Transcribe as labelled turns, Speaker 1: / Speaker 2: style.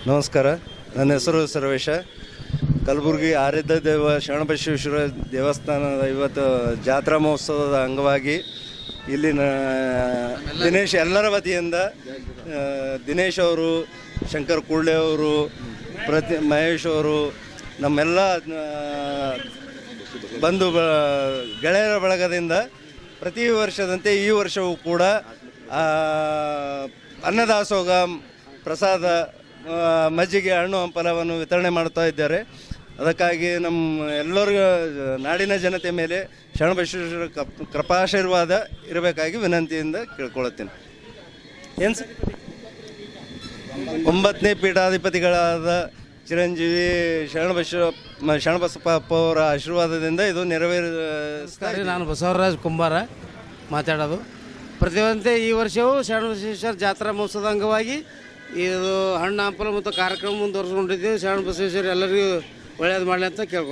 Speaker 1: ನಮಸ್ಕಾರ, ನನ್ನ ಹೆಸರು ಸರ್ವೇಶ. ಕಲಬುರಗಿ ಆರಾಧ್ಯ ದೇವ ಶರಣಬಸವೇಶ್ವರ ದೇವಸ್ಥಾನದ ಇವತ್ತು ಜಾತ್ರಾ ಮಹೋತ್ಸವದ ಅಂಗವಾಗಿ ಇಲ್ಲಿನ ದಿನೇಶ್ ಎಲ್ಲರ ವತಿಯಿಂದ ದಿನೇಶ್ ಅವರು, ಶಂಕರ್ ಕುಳ್ಳೆ ಅವರು, ಮಹೇಶ್ ಅವರು, ನಮ್ಮೆಲ್ಲ ಬಂಧು ಗೆಳೆಯರ ಬಳಗದಿಂದ ಪ್ರತಿ ವರ್ಷದಂತೆ ಈ ವರ್ಷವೂ ಕೂಡ ಅನ್ನದಾಸೋಹ, ಪ್ರಸಾದ, ಮಜ್ಜಿಗೆ, ಹಣ್ಣು ಹಂಪಲವನ್ನು ವಿತರಣೆ ಮಾಡ್ತಾ ಇದ್ದಾರೆ. ಅದಕ್ಕಾಗಿ ನಮ್ಮ ಎಲ್ಲರಿಗೂ ನಾಡಿನ ಜನತೆ ಮೇಲೆ ಶರಣಬಸವೇಶ್ವರ ಕೃಪಾಶೀರ್ವಾದ ಇರಬೇಕಾಗಿ ವಿನಂತಿಯಿಂದ ಕೇಳ್ಕೊಳ್ತೀನಿ. ಏನು ಸರ್, 9ನೇ ಪೀಠಾಧಿಪತಿಗಳಾದ ಚಿರಂಜೀವಿ ಶರಣಬಸಪ್ಪ ಅವರ ಆಶೀರ್ವಾದದಿಂದ ಇದು ನೆರವೇರಿಸ್ತಾರೆ.
Speaker 2: ನಾನು ಬಸವರಾಜ್ ಕುಂಬಾರ ಮಾತಾಡೋದು. ಪ್ರತಿಯೊಂದೇ ಈ ವರ್ಷವೂ ಶರಣಬಸವೇಶ್ವರ ಜಾತ್ರಾ ಮಹೋತ್ಸವದ ಅಂಗವಾಗಿ ಇದು ಹಣ್ಣು ಹಂಪಲ ಮತ್ತು ಕಾರ್ಯಕ್ರಮ ಮುಂದುವರ್ಸ್ಕೊಂಡಿದ್ದೀವಿ. ಶರಣಬಸವೇಶ್ವರ ಎಲ್ಲರಿಗೂ ಒಳ್ಳೇದು ಮಾಡಲಿ ಅಂತ ಕೇಳ್ಕೊ.